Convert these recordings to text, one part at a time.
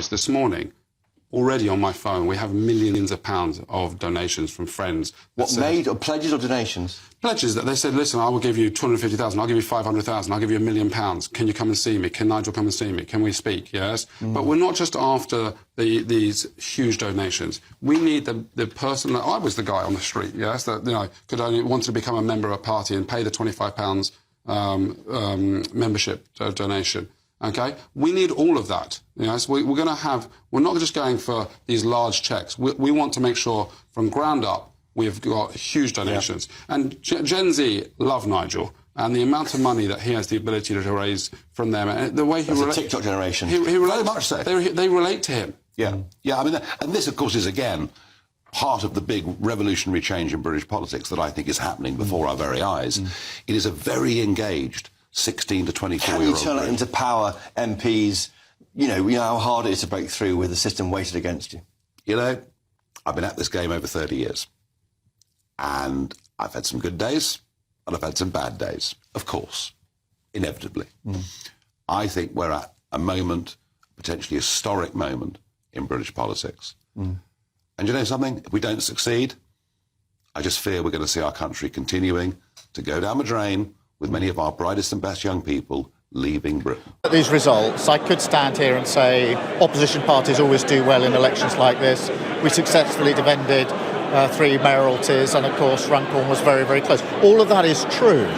this morning. Already on my phone, we have millions of pounds of donations from friends. What made, or pledges or donations? Pledges that they said, listen, I will give you 250,000, I'll give you 500,000, I'll give you £1 million. Can you come and see me? Can Nigel come and see me? Can we speak? Yes? But we're not just after these huge donations. We need the person that I was the guy on the street, yes, that could only wanted to become a member of a party and pay the £25 membership donation. Okay, we need all of that. So we're going to have. We're not just going for these large checks. We want to make sure from ground up we've got huge donations. Yeah. And Gen Z love Nigel and the amount of money that he has the ability to raise from them. And the way he relates. TikTok generation. He relates, very much so. They relate to him. Yeah, yeah. I mean, and this, of course, is again part of the big revolutionary change in British politics that I think is happening before our very eyes. It is a very engaged 16 to 24-year-old. Can you turn it into power MPs? You know how hard it is to break through with the system weighted against you. You know, I've been at this game over 30 years. And I've had some good days, and I've had some bad days, of course, inevitably. I think we're at a moment, potentially historic moment, in British politics. And you know something? If we don't succeed, I just fear we're going to see our country continuing to go down the drain, with many of our brightest and best young people leaving Britain. These results, I could stand here and say opposition parties always do well in elections like this. We successfully defended 3 mayoralties, and of course Runcorn was very, very close. All of that is true,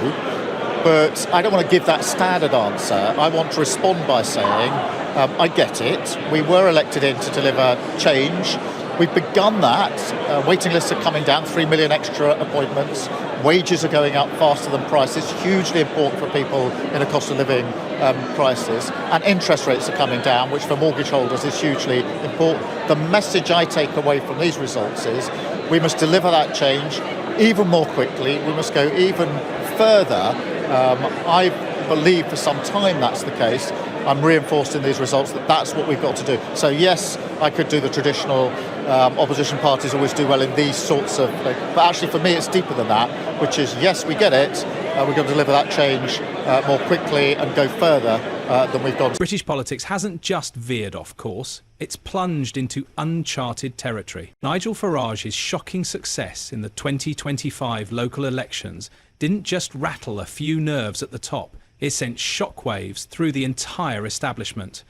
but I don't want to give that standard answer. I want to respond by saying, I get it. We were elected in to deliver change. We've begun that. Waiting lists are coming down, 3 million extra appointments. Wages are going up faster than prices, hugely important for people in a cost of living crisis. And interest rates are coming down, which for mortgage holders is hugely important. The message I take away from these results is we must deliver that change even more quickly. We must go even further. I believe for some time that's the case. I'm reinforced in these results that that's what we've got to do. So yes, I could do the traditional opposition parties always do well in these sorts of things. But actually for me it's deeper than that, which is yes, we get it, we've got to deliver that change more quickly and go further than we've gone. British politics hasn't just veered off course, it's plunged into uncharted territory. Nigel Farage's shocking success in the 2025 local elections didn't just rattle a few nerves at the top, it sent shockwaves through the entire establishment.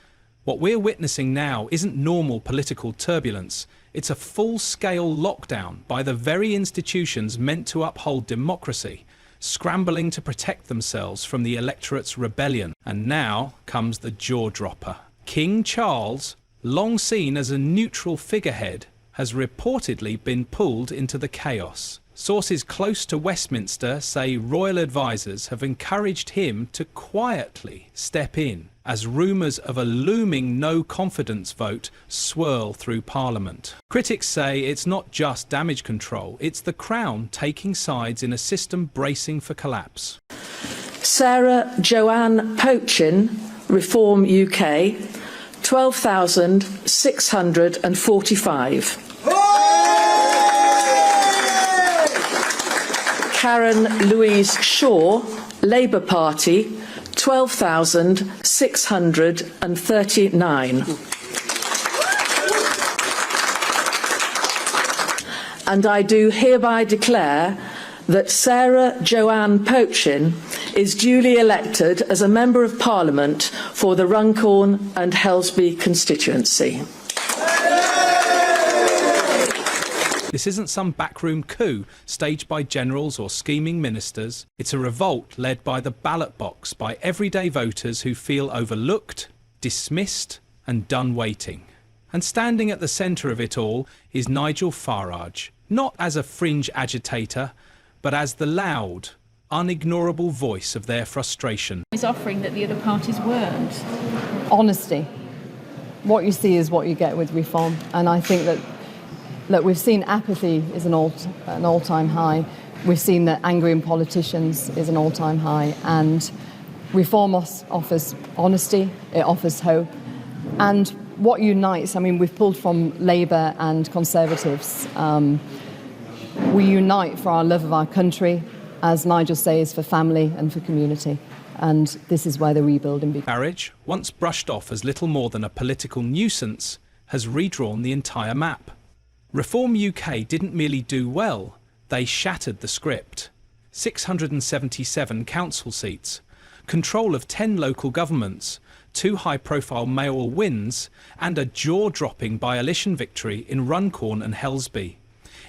What we're witnessing now isn't normal political turbulence. It's a full-scale lockdown by the very institutions meant to uphold democracy, scrambling to protect themselves from the electorate's rebellion. And now comes the jaw-dropper. King Charles, long seen as a neutral figurehead, has reportedly been pulled into the chaos. Sources close to Westminster say royal advisers have encouraged him to quietly step in as rumours of a looming no-confidence vote swirl through Parliament. Critics say it's not just damage control, it's the Crown taking sides in a system bracing for collapse. Sarah Joanne Pochin, Reform UK, 12,645. Karen Louise Shaw, Labour Party, 12,639. And I do hereby declare that Sarah Joanne Pochin is duly elected as a Member of Parliament for the Runcorn and Helsby constituency. This isn't some backroom coup staged by generals or scheming ministers. It's a revolt led by the ballot box by everyday voters who feel overlooked, dismissed and done waiting. And standing at the centre of it all is Nigel Farage, not as a fringe agitator, but as the loud, unignorable voice of their frustration. He's offering that the other parties weren't. Honesty. What you see is what you get with reform, and I think that look, we've seen apathy is an all-time high. We've seen that angry in politicians is an all-time high. And reform offers honesty, it offers hope. And what unites, I mean, we've pulled from Labour and Conservatives. We unite for our love of our country, as Nigel says, for family and for community. And this is where the rebuilding begins. Farage, once brushed off as little more than a political nuisance, has redrawn the entire map. Reform UK didn't merely do well, they shattered the script. 677 council seats, control of 10 local governments, 2 high-profile mayoral wins, and a jaw-dropping by-election victory in Runcorn and Helsby.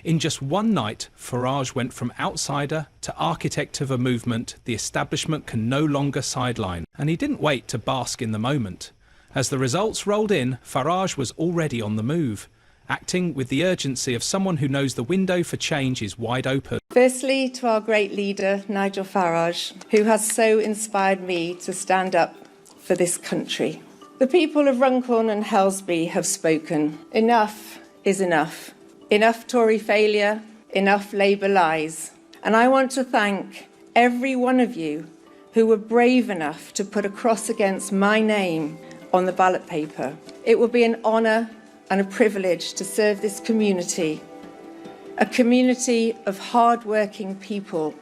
In just one night, Farage went from outsider to architect of a movement the establishment can no longer sideline. And he didn't wait to bask in the moment. As the results rolled in, Farage was already on the move, acting with the urgency of someone who knows the window for change is wide open. Firstly, to our great leader, Nigel Farage, who has so inspired me to stand up for this country. The people of Runcorn and Helsby have spoken. Enough is enough. Enough Tory failure, enough Labour lies. And I want to thank every one of you who were brave enough to put a cross against my name on the ballot paper. It will be an honour and a privilege to serve this community, a community of hard-working people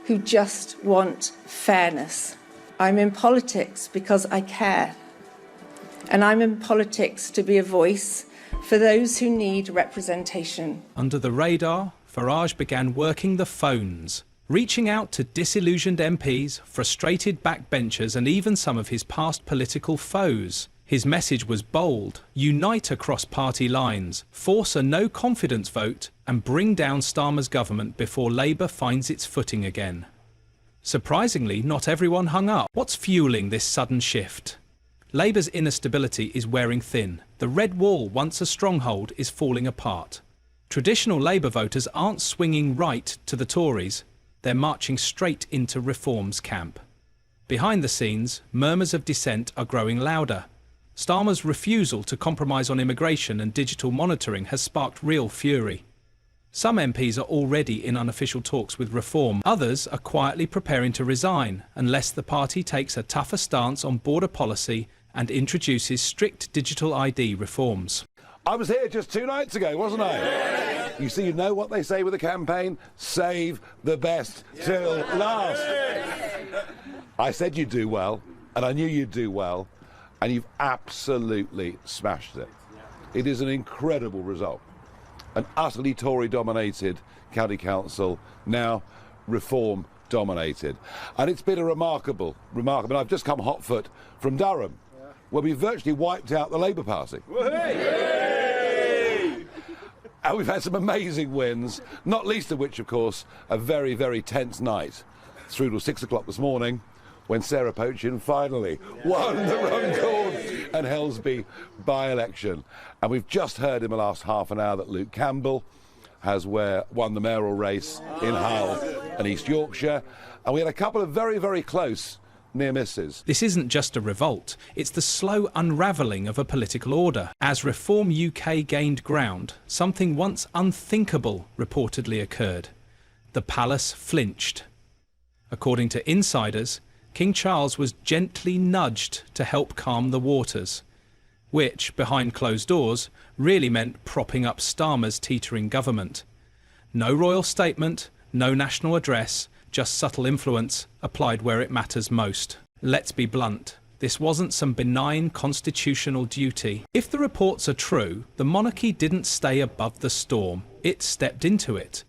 who just want fairness. I'm in politics because I care, and I'm in politics to be a voice for those who need representation. Under the radar, Farage began working the phones, reaching out to disillusioned MPs, frustrated backbenchers, and even some of his past political foes. His message was bold: unite across party lines, force a no-confidence vote, and bring down Starmer's government before Labour finds its footing again. Surprisingly, not everyone hung up. What's fueling this sudden shift? Labour's inner stability is wearing thin. The red wall, once a stronghold, is falling apart. Traditional Labour voters aren't swinging right to the Tories, they're marching straight into Reform's camp. Behind the scenes, murmurs of dissent are growing louder. Starmer's refusal to compromise on immigration and digital monitoring has sparked real fury. Some MPs are already in unofficial talks with Reform. Others are quietly preparing to resign unless the party takes a tougher stance on border policy and introduces strict digital ID reforms. I was here just 2 nights ago, wasn't I? You see, you know what they say with a campaign? Save the best till last. I said you'd do well, and I knew you'd do well, and you've absolutely smashed it. It is an incredible result. An utterly Tory-dominated county council, now Reform-dominated. And it's been a remarkable. I've just come hotfoot from Durham, where we virtually wiped out the Labour Party. And we've had some amazing wins, not least of which, of course, a very, very tense night through till 6 o'clock this morning, when Sarah Pochin finally won the Runcorn and Helsby by-election. And we've just heard in the last half an hour that Luke Campbell has won the mayoral race in Hull and East Yorkshire. And we had a couple of very, very close near misses. This isn't just a revolt, it's the slow unravelling of a political order. As Reform UK gained ground, something once unthinkable reportedly occurred. The palace flinched. According to insiders, King Charles was gently nudged to help calm the waters, which, behind closed doors, really meant propping up Starmer's teetering government. No royal statement, no national address, just subtle influence applied where it matters most. Let's be blunt. This wasn't some benign constitutional duty. If the reports are true, the monarchy didn't stay above the storm. It stepped into it.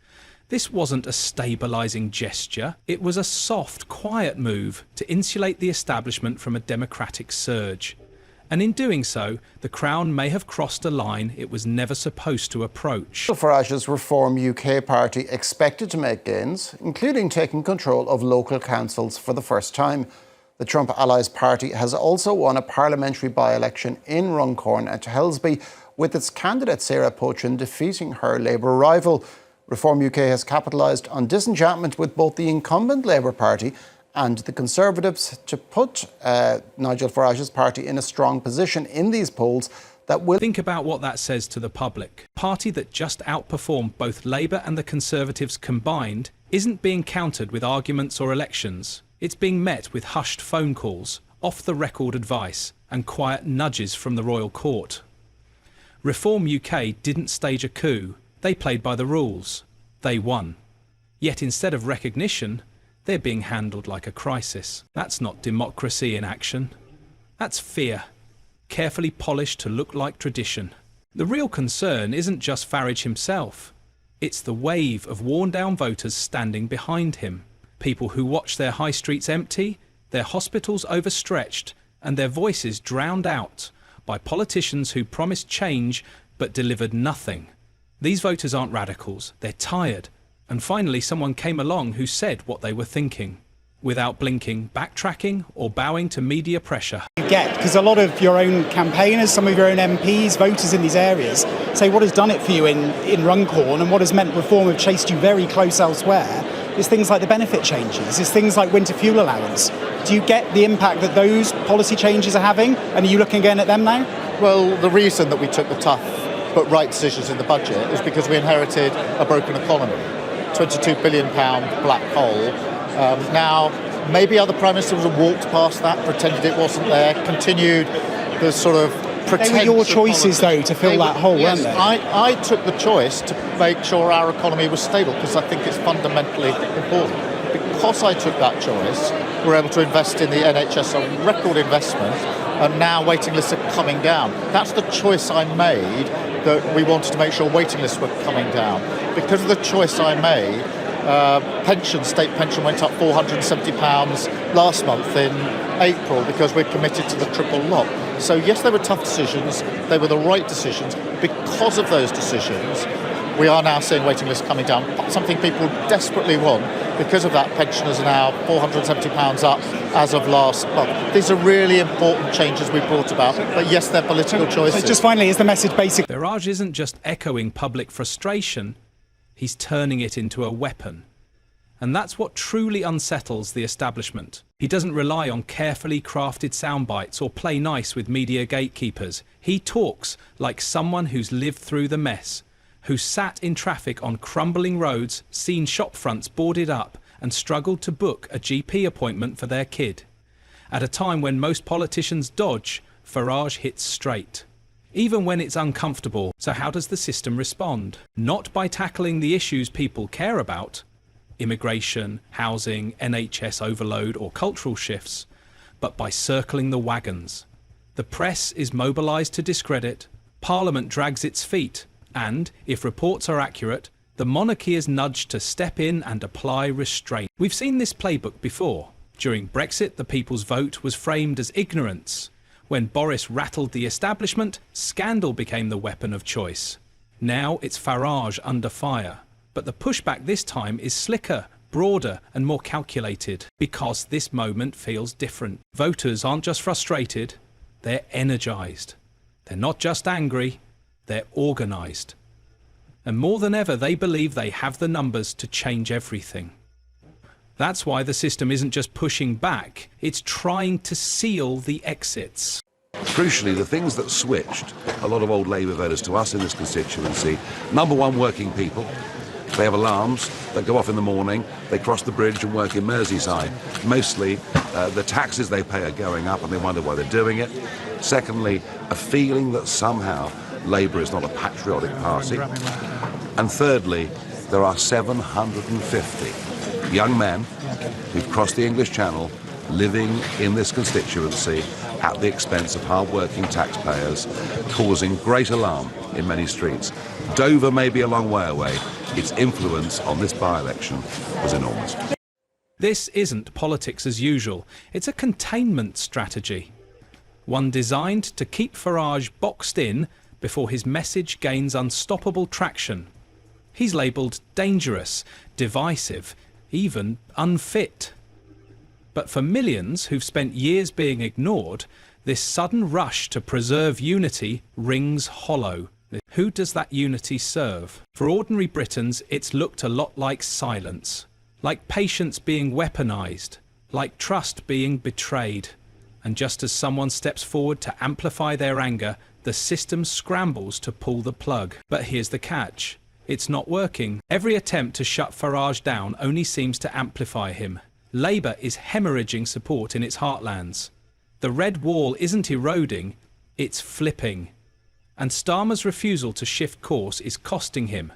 This wasn't a stabilising gesture. It was a soft, quiet move to insulate the establishment from a democratic surge. And in doing so, the Crown may have crossed a line it was never supposed to approach. Farage's Reform UK party expected to make gains, including taking control of local councils for the first time. The Trump Allies party has also won a parliamentary by-election in Runcorn and Helsby, with its candidate Sarah Pochin defeating her Labour rival. Reform UK has capitalised on disenchantment with both the incumbent Labour Party and the Conservatives to put Nigel Farage's party in a strong position in these polls that will... Think about what that says to the public. A party that just outperformed both Labour and the Conservatives combined isn't being countered with arguments or elections. It's being met with hushed phone calls, off-the-record advice and quiet nudges from the royal court. Reform UK didn't stage a coup. They played by the rules. They won. Yet instead of recognition, they're being handled like a crisis. That's not democracy in action. That's fear, carefully polished to look like tradition. The real concern isn't just Farage himself. It's the wave of worn-down voters standing behind him. People who watch their high streets empty, their hospitals overstretched, and their voices drowned out by politicians who promised change but delivered nothing. These voters aren't radicals, they're tired. And finally someone came along who said what they were thinking, without blinking, backtracking or bowing to media pressure. Because a lot of your own campaigners, some of your own MPs, voters in these areas, say what has done it for you in Runcorn and what has meant reform have chased you very close elsewhere is things like the benefit changes, is things like winter fuel allowance. Do you get the impact that those policy changes are having, and are you looking again at them now? Well, the reason that we took the tough but right decisions in the budget is because we inherited a broken economy, £22 billion black hole. Now, maybe other prime ministers have walked past that, pretended it wasn't there, continued the sort of pretense. They were your choices, though, to fill that hole, weren't they? I took the choice to make sure our economy was stable because I think it's fundamentally important. Because I took that choice, we're able to invest in the NHS, a record investment, and now waiting lists are coming down. That's the choice I made, that we wanted to make sure waiting lists were coming down. Because of the choice I made, state pension went up £470 last month in April because we're committed to the triple lock. So yes, they were tough decisions, they were the right decisions. Because of those decisions, we are now seeing waiting lists coming down, something people desperately want. Because of that, pensioners are now £470 up as of last month. These are really important changes we brought about, but yes, they're political choices. Just finally, is the message basic? Farage isn't just echoing public frustration, he's turning it into a weapon. And that's what truly unsettles the establishment. He doesn't rely on carefully crafted sound bites or play nice with media gatekeepers. He talks like someone who's lived through the mess, who's sat in traffic on crumbling roads, seen shop fronts boarded up, and struggled to book a GP appointment for their kid. At a time when most politicians dodge, Farage hits straight. Even when it's uncomfortable. So how does the system respond? Not by tackling the issues people care about, immigration, housing, NHS overload or cultural shifts, but by circling the wagons. The press is mobilised to discredit, Parliament drags its feet, and, if reports are accurate, the monarchy is nudged to step in and apply restraint. We've seen this playbook before. During Brexit, the people's vote was framed as ignorance. When Boris rattled the establishment, scandal became the weapon of choice. Now it's Farage under fire. But the pushback this time is slicker, broader and more calculated, because this moment feels different. Voters aren't just frustrated, they're energised. They're not just angry, they're organised. And more than ever, they believe they have the numbers to change everything. That's why the system isn't just pushing back, it's trying to seal the exits. Crucially, the things that switched a lot of old Labour voters to us in this constituency, number one, working people. They have alarms that go off in the morning, they cross the bridge and work in Merseyside. Mostly the taxes they pay are going up and they wonder why they're doing it. Secondly, a feeling that somehow Labour is not a patriotic party. And thirdly, there are 750 young men who've crossed the English Channel living in this constituency at the expense of hard-working taxpayers, causing great alarm in many streets. Dover may be a long way away. Its influence on this by-election was enormous. This isn't politics as usual. It's a containment strategy. One designed to keep Farage boxed in before his message gains unstoppable traction. He's labelled dangerous, divisive, even unfit. But for millions who've spent years being ignored, this sudden rush to preserve unity rings hollow. Who does that unity serve? For ordinary Britons, it's looked a lot like silence, like patience being weaponised, like trust being betrayed. And just as someone steps forward to amplify their anger, the system scrambles to pull the plug. But here's the catch. It's not working. Every attempt to shut Farage down only seems to amplify him. Labour is hemorrhaging support in its heartlands. The red wall isn't eroding, it's flipping. And Starmer's refusal to shift course is costing him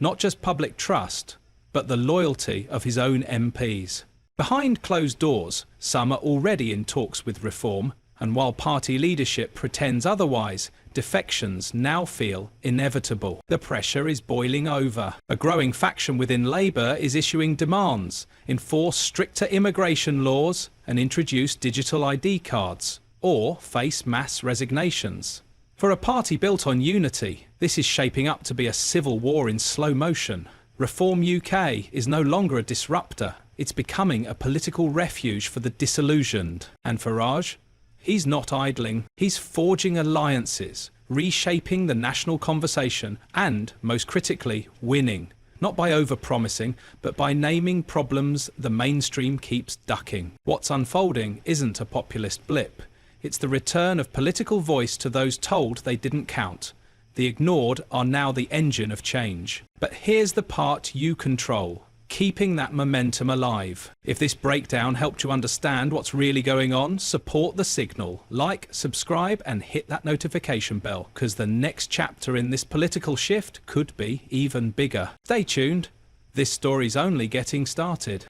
not just public trust, but the loyalty of his own MPs. Behind closed doors, some are already in talks with Reform, and while party leadership pretends otherwise, defections now feel inevitable. The pressure is boiling over. A growing faction within Labour is issuing demands: enforce stricter immigration laws and introduce digital ID cards, or face mass resignations. For a party built on unity, this is shaping up to be a civil war in slow motion. Reform UK is no longer a disruptor. It's becoming a political refuge for the disillusioned. And Farage? He's not idling. He's forging alliances, reshaping the national conversation, and, most critically, winning. Not by over-promising, but by naming problems the mainstream keeps ducking. What's unfolding isn't a populist blip. It's the return of political voice to those told they didn't count. The ignored are now the engine of change. But here's the part you control: keeping that momentum alive. If this breakdown helped you understand what's really going on, support the signal. Like, subscribe, and hit that notification bell, because the next chapter in this political shift could be even bigger. Stay tuned. This story's only getting started.